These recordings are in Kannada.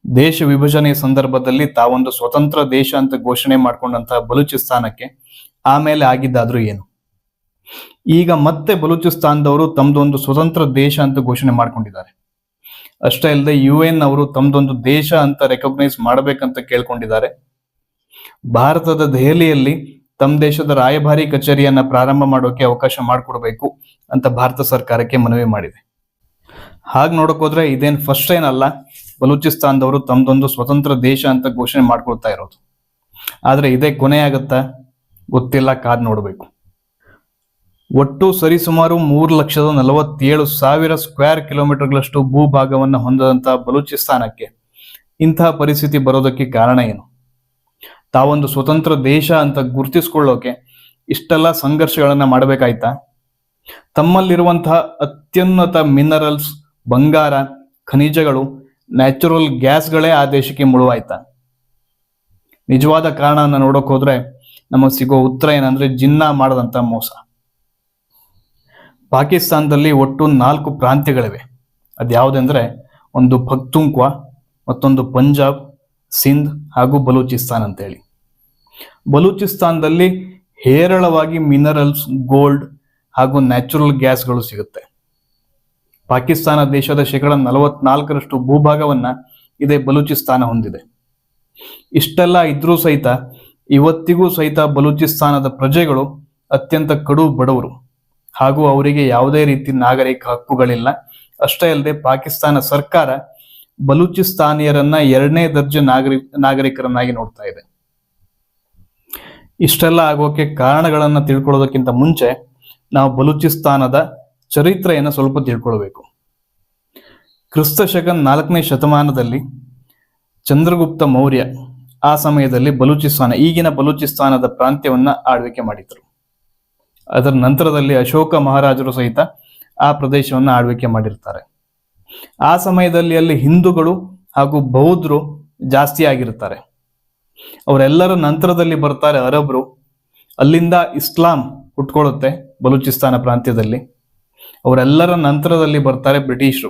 ದೇಶ ವಿಭಜನೆಯ ಸಂದರ್ಭದಲ್ಲಿ ತಾವೊಂದು ಸ್ವತಂತ್ರ ದೇಶ ಅಂತ ಘೋಷಣೆ ಮಾಡ್ಕೊಂಡಂತಹ ಬಲೂಚಿಸ್ತಾನಕ್ಕೆ ಆಮೇಲೆ ಆಗಿದ್ದಾದ್ರೂ ಏನು? ಈಗ ಮತ್ತೆ ಬಲೂಚಿಸ್ತಾನದವರು ತಮ್ದೊಂದು ಸ್ವತಂತ್ರ ದೇಶ ಅಂತ ಘೋಷಣೆ ಮಾಡ್ಕೊಂಡಿದ್ದಾರೆ. ಅಷ್ಟೇ ಅಲ್ಲದೆ UN ಅವರು ತಮ್ದೊಂದು ದೇಶ ಅಂತ ರೆಕಗ್ನೈಸ್ ಮಾಡಬೇಕಂತ ಕೇಳ್ಕೊಂಡಿದ್ದಾರೆ. ಭಾರತದ ದೆಹಲಿಯಲ್ಲಿ ತಮ್ಮ ದೇಶದ ರಾಯಭಾರಿ ಕಚೇರಿಯನ್ನ ಪ್ರಾರಂಭ ಮಾಡೋಕೆ ಅವಕಾಶ ಮಾಡಿಕೊಡ್ಬೇಕು ಅಂತ ಭಾರತ ಸರ್ಕಾರಕ್ಕೆ ಮನವಿ ಮಾಡಿದೆ. ಹಾಗೆ ನೋಡಕ್ ಹೋದ್ರೆ ಇದೇನ್ ಫಸ್ಟ್ ಏನಲ್ಲ ಬಲೂಚಿಸ್ತಾನದವರು ತಮ್ದೊಂದು ಸ್ವತಂತ್ರ ದೇಶ ಅಂತ ಘೋಷಣೆ ಮಾಡ್ಕೊಳ್ತಾ ಇರೋದು. ಆದ್ರೆ ಇದೇ ಕೊನೆ ಆಗತ್ತಾ ಗೊತ್ತಿಲ್ಲ, ಕಾದ್ ನೋಡ್ಬೇಕು. ಒಟ್ಟು ಸರಿಸುಮಾರು 3,47,000 ಸ್ಕ್ವೇರ್ ಕಿಲೋಮೀಟರ್ಗಳಷ್ಟು ಭೂಭಾಗವನ್ನು ಹೊಂದದಂತಹ ಬಲೂಚಿಸ್ತಾನಕ್ಕೆ ಇಂತಹ ಪರಿಸ್ಥಿತಿ ಬರೋದಕ್ಕೆ ಕಾರಣ ಏನು? ತಾವೊಂದು ಸ್ವತಂತ್ರ ದೇಶ ಅಂತ ಗುರುತಿಸ್ಕೊಳ್ಳೋಕೆ ಇಷ್ಟೆಲ್ಲ ಸಂಘರ್ಷಗಳನ್ನ ಮಾಡಬೇಕಾಯ್ತಾ? ತಮ್ಮಲ್ಲಿರುವಂತಹ ಅತ್ಯುನ್ನತ ಮಿನರಲ್ಸ್, ಬಂಗಾರ, ಖನಿಜಗಳು, ನ್ಯಾಚುರಲ್ ಗ್ಯಾಸ್ಗಳೇ ಆ ದೇಶಕ್ಕೆ ಮುಳುವಾಯ್ತಾ? ನಿಜವಾದ ಕಾರಣನ ನೋಡಕ್ ಹೋದ್ರೆ ನಮಗೆ ಸಿಗೋ ಉತ್ತರ ಏನಂದ್ರೆ ಜಿನ್ನಾ ಮಾಡದಂತ ಮೋಸ. ಪಾಕಿಸ್ತಾನದಲ್ಲಿ ಒಟ್ಟು 4 ಪ್ರಾಂತ್ಯಗಳಿವೆ. ಅದ್ಯಾವುದಂದ್ರೆ ಒಂದು ಪಖ್ತೂನ್ಖ್ವಾ, ಮತ್ತೊಂದು ಪಂಜಾಬ್, ಸಿಂಧ್ ಹಾಗೂ ಬಲೂಚಿಸ್ತಾನ್ ಅಂತೇಳಿ. ಬಲೂಚಿಸ್ತಾನದಲ್ಲಿ ಹೇರಳವಾಗಿ ಮಿನರಲ್ಸ್, ಗೋಲ್ಡ್ ಹಾಗೂ ನ್ಯಾಚುರಲ್ ಗ್ಯಾಸ್ಗಳು ಸಿಗುತ್ತೆ. ಪಾಕಿಸ್ತಾನ ದೇಶದ 44% ಭೂಭಾಗವನ್ನ ಇದೇ ಬಲೂಚಿಸ್ತಾನ ಹೊಂದಿದೆ. ಇಷ್ಟೆಲ್ಲ ಇದ್ರೂ ಸಹಿತ ಇವತ್ತಿಗೂ ಸಹಿತ ಬಲೂಚಿಸ್ತಾನದ ಪ್ರಜೆಗಳು ಅತ್ಯಂತ ಕಡು ಬಡವರು ಹಾಗೂ ಅವರಿಗೆ ಯಾವುದೇ ರೀತಿ ನಾಗರಿಕ ಹಕ್ಕುಗಳಿಲ್ಲ. ಅಷ್ಟೇ ಅಲ್ಲದೆ ಪಾಕಿಸ್ತಾನ ಸರ್ಕಾರ ಬಲೂಚಿಸ್ತಾನಿಯರನ್ನ 2ನೇ ದರ್ಜೆ ನಾಗರಿಕರನ್ನಾಗಿ ನೋಡ್ತಾ ಇದೆ. ಇಷ್ಟೆಲ್ಲ ಆಗೋಕೆ ಕಾರಣಗಳನ್ನ ತಿಳ್ಕೊಳ್ಳೋದಕ್ಕಿಂತ ಮುಂಚೆ ನಾವು ಬಲೂಚಿಸ್ತಾನದ ಚರಿತ್ರೆಯನ್ನು ಸ್ವಲ್ಪ ತಿಳ್ಕೊಳ್ಬೇಕು. ಕ್ರಿಸ್ತಶಕ 4ನೇ ಶತಮಾನದಲ್ಲಿ ಚಂದ್ರಗುಪ್ತ ಮೌರ್ಯ ಆ ಸಮಯದಲ್ಲಿ ಬಲೂಚಿಸ್ತಾನ, ಈಗಿನ ಬಲೂಚಿಸ್ತಾನದ ಪ್ರಾಂತ್ಯವನ್ನ ಆಳ್ವಿಕೆ ಮಾಡಿದ್ರು. ಅದರ ನಂತರದಲ್ಲಿ ಅಶೋಕ ಮಹಾರಾಜರು ಸಹಿತ ಆ ಪ್ರದೇಶವನ್ನು ಆಳ್ವಿಕೆ ಮಾಡಿರ್ತಾರೆ. ಆ ಸಮಯದಲ್ಲಿ ಅಲ್ಲಿ ಹಿಂದೂಗಳು ಹಾಗೂ ಬೌದ್ಧರು ಜಾಸ್ತಿ ಆಗಿರ್ತಾರೆ. ಅವರೆಲ್ಲರ ನಂತರದಲ್ಲಿ ಬರ್ತಾರೆ ಅರಬ್ರು. ಅಲ್ಲಿಂದ ಇಸ್ಲಾಂ ಹುಟ್ಕೊಳ್ಳುತ್ತೆ ಬಲೂಚಿಸ್ತಾನ ಪ್ರಾಂತ್ಯದಲ್ಲಿ. ಅವರೆಲ್ಲರ ನಂತರದಲ್ಲಿ ಬರ್ತಾರೆ ಬ್ರಿಟಿಷರು.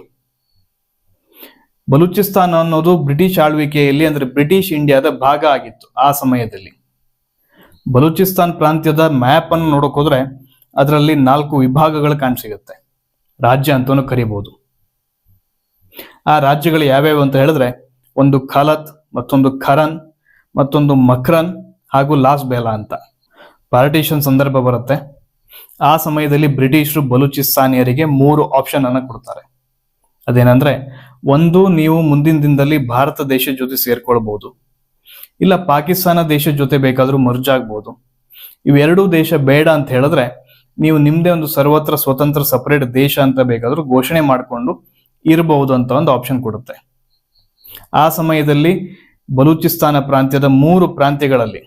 ಬಲೂಚಿಸ್ತಾನ ಅನ್ನೋದು ಬ್ರಿಟಿಷ್ ಆಳ್ವಿಕೆಯಲ್ಲಿ ಅಂದ್ರೆ ಬ್ರಿಟಿಷ್ ಇಂಡಿಯಾದ ಭಾಗ ಆಗಿತ್ತು ಆ ಸಮಯದಲ್ಲಿ. ಬಲೂಚಿಸ್ತಾನ್ ಪ್ರಾಂತ್ಯದ ಮ್ಯಾಪ್ ಅನ್ನು ನೋಡಕ್ ಹೋದ್ರೆ ಅದರಲ್ಲಿ 4 ವಿಭಾಗಗಳು ಕಾಣಸಿಗುತ್ತೆ. ರಾಜ್ಯ ಅಂತಾನು ಕರಿಬಹುದು. ಆ ರಾಜ್ಯಗಳು ಯಾವ್ಯಾವು ಅಂತ ಹೇಳಿದ್ರೆ ಒಂದು ಖಲತ್, ಮತ್ತೊಂದು ಖರನ್, ಮತ್ತೊಂದು ಮಕ್ರನ್ ಹಾಗೂ ಲಾಸ್ ಬೇಲಾ ಅಂತ. ಪಾರ್ಟಿಷನ್ ಸಂದರ್ಭ ಬರುತ್ತೆ. ಆ ಸಮಯದಲ್ಲಿ ಬ್ರಿಟಿಷರು ಬಲೂಚಿಸ್ತಾನಿಯರಿಗೆ 3 ಆಪ್ಷನ್ ಅನ್ನ ಕೊಡ್ತಾರೆ. ಅದೇನಂದ್ರೆ, ಒಂದು, ನೀವು ಮುಂದಿನ ದಿನದಲ್ಲಿ ಭಾರತ ದೇಶದ ಜೊತೆ ಸೇರ್ಕೊಳ್ಬಹುದು, ಇಲ್ಲ ಪಾಕಿಸ್ತಾನ ದೇಶದ ಜೊತೆ ಬೇಕಾದ್ರೂ ಮರ್ಜ್ ಆಗ್ಬಹುದು. ಇವೆರಡೂ ದೇಶ ಬೇಡ ಅಂತ ಹೇಳಿದ್ರೆ ನೀವು ನಿಮ್ದೇ ಒಂದು ಸರ್ವತ್ರ ಸ್ವತಂತ್ರ ಸಪರೇಟ್ ದೇಶ ಅಂತ ಬೇಕಾದ್ರೂ ಘೋಷಣೆ ಮಾಡಿಕೊಂಡು ಇರಬಹುದು ಅಂತ ಒಂದು ಆಪ್ಷನ್ ಕೊಡುತ್ತೆ. ಆ ಸಮಯದಲ್ಲಿ ಬಲೂಚಿಸ್ತಾನ ಪ್ರಾಂತ್ಯದ 3 ಪ್ರಾಂತ್ಯಗಳಲ್ಲಿ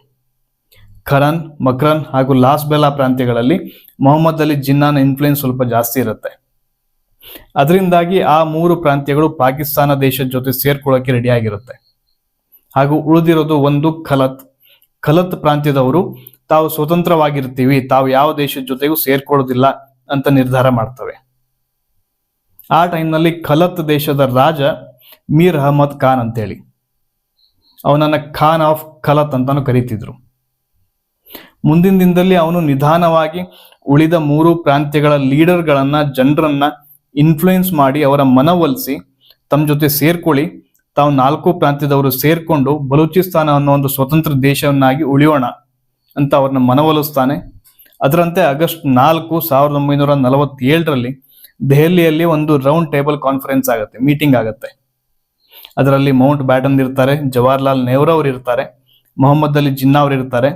ಖರನ್, ಮಕ್ರನ್ ಹಾಗೂ ಲಾಸ್ ಬೇಲಾ ಪ್ರಾಂತ್ಯಗಳಲ್ಲಿ ಮೊಹಮ್ಮದ್ ಅಲಿ ಜಿನ್ನಾನ ಇನ್ಫ್ಲೂಯೆನ್ಸ್ ಸ್ವಲ್ಪ ಜಾಸ್ತಿ ಇರುತ್ತೆ. ಅದರಿಂದಾಗಿ ಆ 3 ಪ್ರಾಂತ್ಯಗಳು ಪಾಕಿಸ್ತಾನ ದೇಶದ ಜೊತೆ ಸೇರ್ಕೊಳ್ಳೋಕೆ ರೆಡಿ ಆಗಿರುತ್ತೆ. ಹಾಗೂ ಉಳಿದಿರೋದು ಒಂದು ಖಲತ್ ಪ್ರಾಂತ್ಯದವರು ತಾವು ಸ್ವತಂತ್ರವಾಗಿರ್ತೀವಿ, ತಾವು ಯಾವ ದೇಶದ ಜೊತೆಗೂ ಸೇರ್ಕೊಳ್ಳೋದಿಲ್ಲ ಅಂತ ನಿರ್ಧಾರ ಮಾಡ್ತವೆ. ಆ ಟೈಮ್ನಲ್ಲಿ ಖಲತ್ ದೇಶದ ರಾಜ ಮೀರ್ ಅಹಮದ್ ಖಾನ್ ಅಂತೇಳಿ, ಅವನನ್ನ ಖಾನ್ ಆಫ್ ಖಲತ್ ಅಂತಾನು ಕರೀತಿದ್ರು. ಮುಂದಿನ ದಿನದಲ್ಲಿ ಅವನು ನಿಧಾನವಾಗಿ ಉಳಿದ 3 ಪ್ರಾಂತ್ಯಗಳ ಲೀಡರ್ಗಳನ್ನ, ಜನರನ್ನ ಇನ್ಫ್ಲೂಯೆನ್ಸ್ ಮಾಡಿ ಅವರ ಮನವೊಲಿಸಿ ತಮ್ಮ ಜೊತೆ ಸೇರ್ಕೊಳ್ಳಿ, ತಾವು 4 ಪ್ರಾಂತ್ಯದವರು ಸೇರ್ಕೊಂಡು ಬಲೂಚಿಸ್ತಾನ ಅನ್ನೋ ಒಂದು ಸ್ವತಂತ್ರ ದೇಶವನ್ನಾಗಿ ಉಳಿಯೋಣ ಅಂತ ಅವ್ರನ್ನ ಮನವೊಲಿಸ್ತಾನೆ. ಅದರಂತೆ ಆಗಸ್ಟ್ 4, 1947ರಲ್ಲಿ ದೆಹಲಿಯಲ್ಲಿ ಒಂದು ರೌಂಡ್ ಟೇಬಲ್ ಕಾನ್ಫರೆನ್ಸ್ ಆಗುತ್ತೆ, ಮೀಟಿಂಗ್ ಆಗುತ್ತೆ. ಅದರಲ್ಲಿ ಮೌಂಟ್ ಬ್ಯಾಟನ್ ಇರ್ತಾರೆ, ಜವಾಹರ್ಲಾಲ್ ನೆಹರು ಅವರು ಇರ್ತಾರೆ, ಮೊಹಮ್ಮದ್ ಅಲಿ ಜಿನ್ನಾ ಅವರು ಇರ್ತಾರೆ,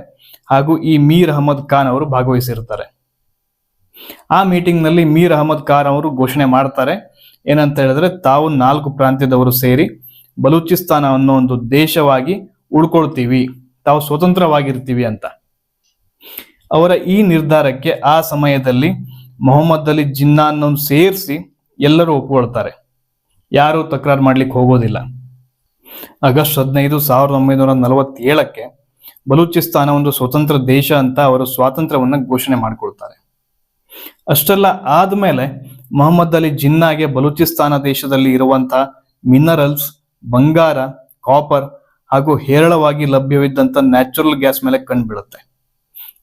ಹಾಗೂ ಈ ಮೀರ್ ಅಹಮದ್ ಖಾನ್ ಅವರು ಭಾಗವಹಿಸಿರ್ತಾರೆ. ಆ ಮೀಟಿಂಗ್ ನಲ್ಲಿ ಮೀರ್ ಅಹಮದ್ ಖಾನ್ ಅವರು ಘೋಷಣೆ ಮಾಡ್ತಾರೆ, ಏನಂತ ಹೇಳಿದ್ರೆ ತಾವು 4 ಪ್ರಾಂತ್ಯದವರು ಸೇರಿ ಬಲೂಚಿಸ್ತಾನ ಅನ್ನೋ ಒಂದು ದೇಶವಾಗಿ ಉಳ್ಕೊಳ್ತೀವಿ, ತಾವು ಸ್ವತಂತ್ರವಾಗಿರ್ತೀವಿ ಅಂತ. ಅವರ ಈ ನಿರ್ಧಾರಕ್ಕೆ ಆ ಸಮಯದಲ್ಲಿ ಮೊಹಮ್ಮದ್ ಅಲಿ ಜಿನ್ನಾ ಅನ್ನೋನು ಸೇರಿಸಿ ಎಲ್ಲರೂ ಒಪ್ಕೊಳ್ತಾರೆ. ಯಾರು ತಕರಾರು ಮಾಡ್ಲಿಕ್ಕೆ ಹೋಗೋದಿಲ್ಲ. ಆಗಸ್ಟ್ 15, 1947ಕ್ಕೆ ಬಲೂಚಿಸ್ತಾನ ಒಂದು ಸ್ವತಂತ್ರ ದೇಶ ಅಂತ ಅವರು ಸ್ವಾತಂತ್ರ್ಯವನ್ನ ಘೋಷಣೆ ಮಾಡಿಕೊಳ್ತಾರೆ. ಅಷ್ಟೆಲ್ಲ ಆದ್ಮೇಲೆ ಮೊಹಮ್ಮದ್ ಅಲಿ ಜಿನ್ನಾಗೆ ಬಲೂಚಿಸ್ತಾನ ದೇಶದಲ್ಲಿ ಇರುವಂತಹ ಮಿನರಲ್ಸ್, ಬಂಗಾರ ಕಾಪರ್ ಹಾಗೂ ಹೇರಳವಾಗಿ ಲಭ್ಯವಿದ್ದಂತ ನ್ಯಾಚುರಲ್ ಗ್ಯಾಸ್ ಮೇಲೆ ಕಂಡುಬೀಳುತ್ತೆ.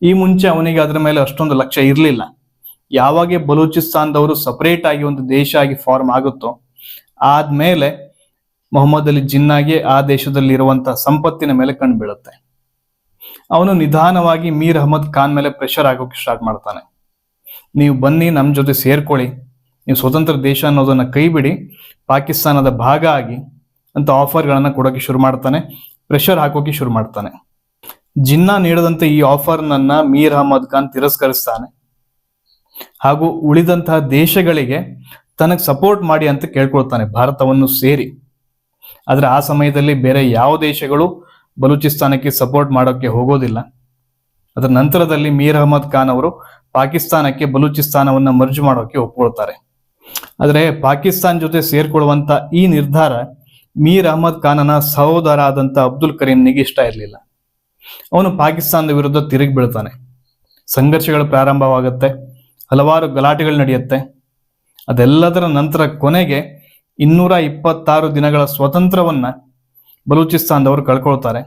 ಈ ಮುಂಚೆ ಅವನಿಗೆ ಅದರ ಮೇಲೆ ಅಷ್ಟೊಂದು ಲಕ್ಷ್ಯ ಇರಲಿಲ್ಲ. ಯಾವಾಗ ಬಲೂಚಿಸ್ತಾನದವರು ಸಪರೇಟ್ ಆಗಿ ಒಂದು ದೇಶ ಆಗಿ ಫಾರ್ಮ್ ಆಗುತ್ತೋ ಆದ್ಮೇಲೆ ಮೊಹಮ್ಮದ್ ಅಲಿ ಜಿನ್ನಾಗೆ ಆ ದೇಶದಲ್ಲಿ ಇರುವಂತಹ ಸಂಪತ್ತಿನ ಮೇಲೆ ಕಂಡುಬೀಳುತ್ತೆ. ಅವನು ನಿಧಾನವಾಗಿ ಮೀರ್ ಅಹಮದ್ ಖಾನ್ ಮೇಲೆ ಪ್ರೆಷರ್ ಆಗೋಕೆ ಸ್ಟಾರ್ಟ್ ಮಾಡ್ತಾನೆ. ನೀವು ಬನ್ನಿ, ನಮ್ಮ ಜೊತೆ ಸೇರ್ಕೊಳ್ಳಿ, ನೀವು ಸ್ವತಂತ್ರ ದೇಶ ಅನ್ನೋದನ್ನ ಕೈ ಬಿಡಿ, ಪಾಕಿಸ್ತಾನದ ಭಾಗ ಆಗಿ ಅಂತ ಆಫರ್ಗಳನ್ನ ಕೊಡೋಕೆ ಶುರು ಮಾಡ್ತಾನೆ, ಪ್ರೆಷರ್ ಹಾಕೋಕೆ ಶುರು ಮಾಡ್ತಾನೆ. ಜಿನ್ನಾ ನೀಡದಂತ ಈ ಆಫರ್ನನ್ನ ಮೀರ್ ಅಹಮದ್ ಖಾನ್ ತಿರಸ್ಕರಿಸ್ತಾನೆ ಹಾಗೂ ಉಳಿದಂತಹ ದೇಶಗಳಿಗೆ ತನಗೆ ಸಪೋರ್ಟ್ ಮಾಡಿ ಅಂತ ಕೇಳ್ಕೊಳ್ತಾನೆ, ಭಾರತವನ್ನು ಸೇರಿ. ಆದ್ರೆ ಆ ಸಮಯದಲ್ಲಿ ಬೇರೆ ಯಾವ ದೇಶಗಳು ಬಲೂಚಿಸ್ತಾನಕ್ಕೆ ಸಪೋರ್ಟ್ ಮಾಡೋಕೆ ಹೋಗೋದಿಲ್ಲ. ಅದರ ನಂತರದಲ್ಲಿ ಮೀರ್ ಅಹಮದ್ ಖಾನ್ ಅವರು ಪಾಕಿಸ್ತಾನಕ್ಕೆ ಬಲೂಚಿಸ್ತಾನವನ್ನ ಮರ್ಜ್ ಮಾಡೋಕೆ ಒಪ್ಕೊಳ್ತಾರೆ. ಆದ್ರೆ ಪಾಕಿಸ್ತಾನ ಜೊತೆ ಸೇರ್ಕೊಳ್ಳುವಂತ ಈ ನಿರ್ಧಾರ ಮೀರ್ ಅಹಮದ್ ಖಾನನ ಸಹೋದರ ಆದಂತ ಅಬ್ದುಲ್ ಕರೀಂನಿಗೆ ಇಷ್ಟ ಇರಲಿಲ್ಲ. ಅವನು ಪಾಕಿಸ್ತಾನದ ವಿರುದ್ಧ ತಿರುಗಿ ಬೀಳ್ತಾನೆ. ಸಂಘರ್ಷಗಳು ಪ್ರಾರಂಭವಾಗುತ್ತೆ, ಹಲವಾರು ಗಲಾಟೆಗಳು ನಡೆಯುತ್ತೆ. ಅದೆಲ್ಲದರ ನಂತರ ಕೊನೆಗೆ 226 ದಿನಗಳ ಸ್ವತಂತ್ರವನ್ನ ಬಲೂಚಿಸ್ತಾನದವರು ಕಳ್ಕೊಳ್ತಾರೆ.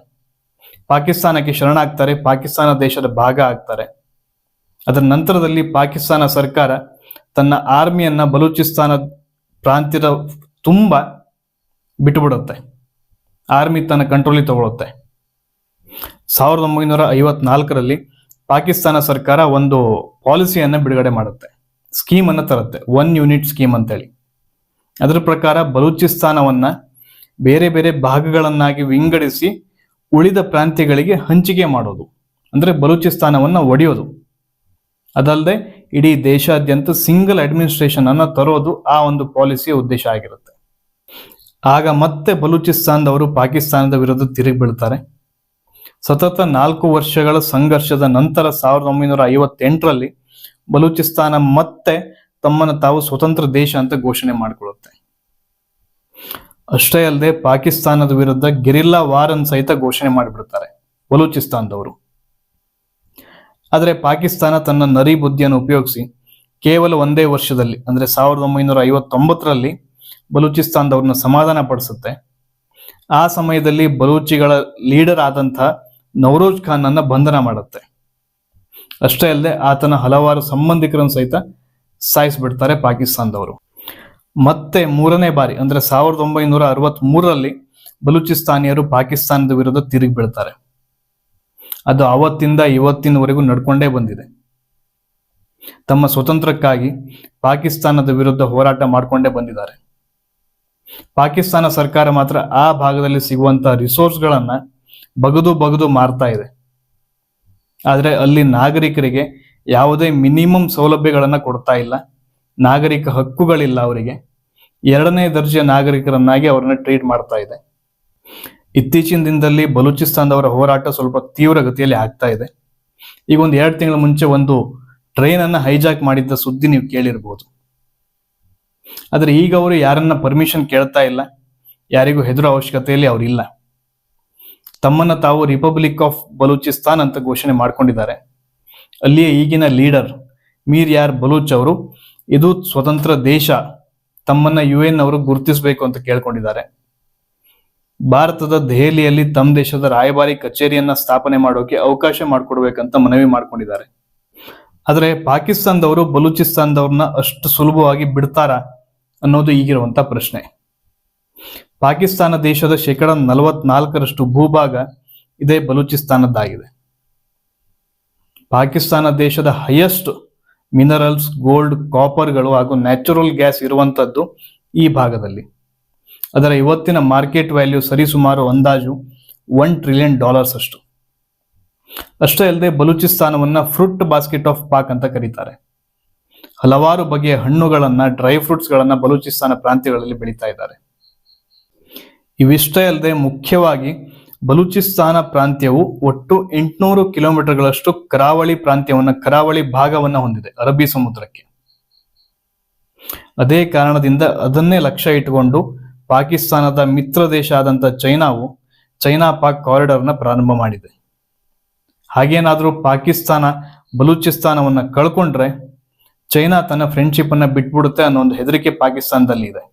ಪಾಕಿಸ್ತಾನಕ್ಕೆ ಶರಣಾಗ್ತಾರೆ, ಪಾಕಿಸ್ತಾನ ದೇಶದ ಭಾಗ ಆಗ್ತಾರೆ. ಅದರ ನಂತರದಲ್ಲಿ ಪಾಕಿಸ್ತಾನ ಸರ್ಕಾರ ತನ್ನ ಆರ್ಮಿಯನ್ನ ಬಲೂಚಿಸ್ತಾನ ಪ್ರಾಂತ್ಯದ ತುಂಬ ಬಿಟ್ಟುಬಿಡುತ್ತೆ. ಆರ್ಮಿ ತನ್ನ ಕಂಟ್ರೋಲಿಗೆ ತಗೊಳುತ್ತೆ. 1954ರಲ್ಲಿ ಪಾಕಿಸ್ತಾನ ಸರ್ಕಾರ ಒಂದು ಪಾಲಿಸಿಯನ್ನ ಬಿಡುಗಡೆ ಮಾಡುತ್ತೆ, ಸ್ಕೀಮ್ ಅನ್ನ ತರುತ್ತೆ, 1 ಯೂನಿಟ್ ಸ್ಕೀಮ್ ಅಂತೇಳಿ. ಅದರ ಪ್ರಕಾರ ಬಲೂಚಿಸ್ತಾನವನ್ನ ಬೇರೆ ಬೇರೆ ಭಾಗಗಳನ್ನಾಗಿ ವಿಂಗಡಿಸಿ ಉಳಿದ ಪ್ರಾಂತ್ಯಗಳಿಗೆ ಹಂಚಿಕೆ ಮಾಡೋದು, ಅಂದ್ರೆ ಬಲೂಚಿಸ್ತಾನವನ್ನ ಒಡೆಯೋದು. ಅದಲ್ಲದೆ ಇಡೀ ದೇಶಾದ್ಯಂತ ಸಿಂಗಲ್ ಅಡ್ಮಿನಿಸ್ಟ್ರೇಷನ್ ಅನ್ನ ತರೋದು ಆ ಒಂದು ಪಾಲಿಸಿಯ ಉದ್ದೇಶ ಆಗಿರುತ್ತೆ. ಆಗ ಮತ್ತೆ ಬಲೂಚಿಸ್ತಾನದವರು ಪಾಕಿಸ್ತಾನದ ವಿರುದ್ಧ ತಿರುಗಿ ಬೀಳ್ತಾರೆ. ಸತತ 4 ವರ್ಷಗಳ ಸಂಘರ್ಷದ ನಂತರ 1958ರಲ್ಲಿ ಬಲೂಚಿಸ್ತಾನ ಮತ್ತೆ ತಮ್ಮನ್ನು ತಾವು ಸ್ವತಂತ್ರ ದೇಶ ಅಂತ ಘೋಷಣೆ ಮಾಡಿಕೊಳ್ಳುತ್ತೆ. ಅಷ್ಟೇ ಅಲ್ಲದೆ ಪಾಕಿಸ್ತಾನದ ವಿರುದ್ಧ ಗೆರಿಲ್ಲಾ ವಾರ್ ಅನ್ನು ಸಹಿತ ಘೋಷಣೆ ಮಾಡಿಬಿಡ್ತಾರೆ ಬಲೂಚಿಸ್ತಾನದವರು. ಆದರೆ ಪಾಕಿಸ್ತಾನ ತನ್ನ ನರಿ ಬುದ್ಧಿಯನ್ನು ಉಪಯೋಗಿಸಿ ಕೇವಲ ಒಂದೇ ವರ್ಷದಲ್ಲಿ ಅಂದ್ರೆ 1959ರಲ್ಲಿ ಬಲೂಚಿಸ್ತಾನದವ್ರನ್ನ ಸಮಾಧಾನ ಪಡಿಸುತ್ತೆ. ಆ ಸಮಯದಲ್ಲಿ ಬಲೂಚಿಗಳ ಲೀಡರ್ ಆದಂತಹ ನವರೋಜ್ ಖಾನ್ ಅನ್ನ ಬಂಧನ ಮಾಡುತ್ತೆ. ಅಷ್ಟೇ ಅಲ್ಲದೆ ಆತನ ಹಲವಾರು ಸಂಬಂಧಿಕರನ್ನು ಸಹಿತ ಸಾಯಿಸ್ಬಿಡ್ತಾರೆ ಪಾಕಿಸ್ತಾನದವರು. ಮತ್ತೆ 3ನೇ ಬಾರಿ ಅಂದ್ರೆ 1963ರಲ್ಲಿ ಬಲೂಚಿಸ್ತಾನಿಯರು ಪಾಕಿಸ್ತಾನದ ವಿರುದ್ಧ ತಿರುಗಿ ಬೀಳ್ತಾರೆ. ಅದು ಅವತ್ತಿಂದ ಇವತ್ತಿನವರೆಗೂ ನಡ್ಕೊಂಡೇ ಬಂದಿದೆ. ತಮ್ಮ ಸ್ವತಂತ್ರಕ್ಕಾಗಿ ಪಾಕಿಸ್ತಾನದ ವಿರುದ್ಧ ಹೋರಾಟ ಮಾಡಿಕೊಂಡೇ ಬಂದಿದ್ದಾರೆ. ಪಾಕಿಸ್ತಾನ ಸರ್ಕಾರ ಮಾತ್ರ ಆ ಭಾಗದಲ್ಲಿ ಸಿಗುವಂತಹ ರಿಸೋರ್ಸ್ಗಳನ್ನ ಬಗದು ಮಾರ್ತಾ ಇದೆ. ಆದ್ರೆ ಅಲ್ಲಿ ನಾಗರಿಕರಿಗೆ ಯಾವುದೇ ಮಿನಿಮಮ್ ಸೌಲಭ್ಯಗಳನ್ನ ಕೊಡ್ತಾ ಇಲ್ಲ, ನಾಗರಿಕ ಹಕ್ಕುಗಳಿಲ್ಲ ಅವರಿಗೆ. 2ನೇ ದರ್ಜೆಯ ನಾಗರಿಕರನ್ನಾಗಿ ಅವ್ರನ್ನ ಟ್ರೀಟ್ ಮಾಡ್ತಾ ಇದೆ. ಇತ್ತೀಚಿನ ದಿನದಲ್ಲಿ ಬಲೂಚಿಸ್ತಾನದವರ ಹೋರಾಟ ಸ್ವಲ್ಪ ತೀವ್ರ ಗತಿಯಲ್ಲಿ ಆಗ್ತಾ ಇದೆ. ಈಗ ಒಂದು 2 ತಿಂಗಳ ಮುಂಚೆ ಒಂದು ಟ್ರೈನ್ ಅನ್ನ ಹೈಜಾಕ್ ಮಾಡಿದ್ದ ಸುದ್ದಿ ನೀವು ಕೇಳಿರ್ಬೋದು. ಆದ್ರೆ ಈಗ ಅವರು ಯಾರನ್ನ ಪರ್ಮಿಷನ್ ಕೇಳ್ತಾ ಇಲ್ಲ, ಯಾರಿಗೂ ಹೆದರೋ ಅವಶ್ಯಕತೆಯಲ್ಲಿ ಅವರಿಲ್ಲ. ತಮ್ಮನ್ನ ತಾವು ರಿಪಬ್ಲಿಕ್ ಆಫ್ ಬಲೂಚಿಸ್ತಾನ್ ಅಂತ ಘೋಷಣೆ ಮಾಡ್ಕೊಂಡಿದ್ದಾರೆ. ಅಲ್ಲಿಯ ಈಗಿನ ಲೀಡರ್ ಮೀರ್ ಯಾರ್ ಬಲೂಚ್ ಅವರು ಇದು ಸ್ವತಂತ್ರ ದೇಶ, ತಮ್ಮನ್ನ UN ಅವರು ಗುರುತಿಸಬೇಕು ಅಂತ ಕೇಳ್ಕೊಂಡಿದ್ದಾರೆ. ಭಾರತದ ದೆಹಲಿಯಲ್ಲಿ ತಮ್ಮ ದೇಶದ ರಾಯಭಾರಿ ಕಚೇರಿಯನ್ನ ಸ್ಥಾಪನೆ ಮಾಡೋಕೆ ಅವಕಾಶ ಮಾಡಿಕೊಡ್ಬೇಕಂತ ಮನವಿ ಮಾಡ್ಕೊಂಡಿದ್ದಾರೆ. ಆದ್ರೆ ಪಾಕಿಸ್ತಾನದವರು ಬಲೂಚಿಸ್ತಾನದವ್ರನ್ನ ಅಷ್ಟು ಸುಲಭವಾಗಿ ಬಿಡ್ತಾರಾ ಅನ್ನೋದು ಈಗಿರುವಂತ ಪ್ರಶ್ನೆ. ಪಾಕಿಸ್ತಾನ ದೇಶದ 44% ಭೂಭಾಗ ಇದೇ ಬಲೂಚಿಸ್ತಾನದ್ದಾಗಿದೆ. ಪಾಕಿಸ್ತಾನ ದೇಶದ ಹೈಯೆಸ್ಟ್ ಮಿನರಲ್ಸ್, ಗೋಲ್ಡ್, ಕಾಪರ್ಗಳು ಹಾಗೂ ನ್ಯಾಚುರಲ್ ಗ್ಯಾಸ್ ಇರುವಂತದ್ದು ಈ ಭಾಗದಲ್ಲಿ. ಅದರ ಇವತ್ತಿನ ಮಾರ್ಕೆಟ್ ವ್ಯಾಲ್ಯೂ ಸರಿಸುಮಾರು ಅಂದಾಜು $1 ಟ್ರಿಲಿಯನ್ ಅಷ್ಟು. ಅಷ್ಟೇ ಅಲ್ಲದೆ ಬಲೂಚಿಸ್ತಾನವನ್ನ ಫ್ರೂಟ್ ಬಾಸ್ಕೆಟ್ ಆಫ್ ಪಾಕ್ ಅಂತ ಕರೀತಾರೆ. ಹಲವಾರು ಬಗೆಯ ಹಣ್ಣುಗಳನ್ನ, ಡ್ರೈ ಫ್ರೂಟ್ಸ್ ಗಳನ್ನ ಬಲೂಚಿಸ್ತಾನ ಪ್ರಾಂತ್ಯಗಳಲ್ಲಿ ಬೆಳೀತಾ ಇದ್ದಾರೆ. ಇವಿಷ್ಟೇ ಅಲ್ಲದೆ ಮುಖ್ಯವಾಗಿ ಬಲೂಚಿಸ್ತಾನ ಪ್ರಾಂತ್ಯವು ಒಟ್ಟು 800 ಕಿಲೋಮೀಟರ್ಗಳಷ್ಟು ಕರಾವಳಿ ಭಾಗವನ್ನ ಹೊಂದಿದೆ ಅರಬ್ಬಿ ಸಮುದ್ರಕ್ಕೆ. ಅದೇ ಕಾರಣದಿಂದ ಅದನ್ನೇ ಲಕ್ಷ್ಯ ಇಟ್ಟುಕೊಂಡು ಪಾಕಿಸ್ತಾನದ ಮಿತ್ರ ದೇಶ ಆದಂತ ಚೈನಾವು ಚೈನಾ ಪಾಕ್ ಕಾರಿಡಾರ್ನ ಪ್ರಾರಂಭ ಮಾಡಿದೆ. ಹಾಗೇನಾದ್ರೂ ಪಾಕಿಸ್ತಾನ ಬಲೂಚಿಸ್ತಾನವನ್ನ ಕಳ್ಕೊಂಡ್ರೆ ಚೈನಾ ತನ್ನ ಫ್ರೆಂಡ್ಶಿಪ್ ಅನ್ನ ಬಿಟ್ಬಿಡುತ್ತೆ ಅನ್ನೋ ಒಂದು ಹೆದರಿಕೆ ಪಾಕಿಸ್ತಾನದಲ್ಲಿ ಇದೆ.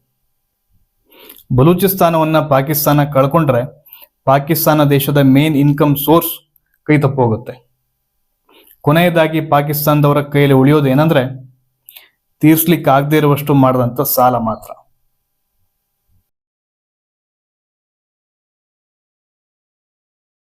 ಬಲೂಚಿಸ್ತಾನವನ್ನ ಪಾಕಿಸ್ತಾನ ಕಳ್ಕೊಂಡ್ರೆ ಪಾಕಿಸ್ತಾನ ದೇಶದ ಮೇನ್ ಇನ್ಕಮ್ ಸೋರ್ಸ್ ಕೈ ತಪ್ಪೋಗುತ್ತೆ. ಕೊನೆಯದಾಗಿ ಪಾಕಿಸ್ತಾನದವರ ಕೈಯಲ್ಲಿ ಉಳಿಯೋದೇನೆಂದ್ರೆ ತೀರ್ಸ್ಲಿಕ್ಕೆ ಆಗದೆ ಇರುವಷ್ಟು ಮಾಡಿದಂತ ಸಾಲ ಮಾತ್ರ.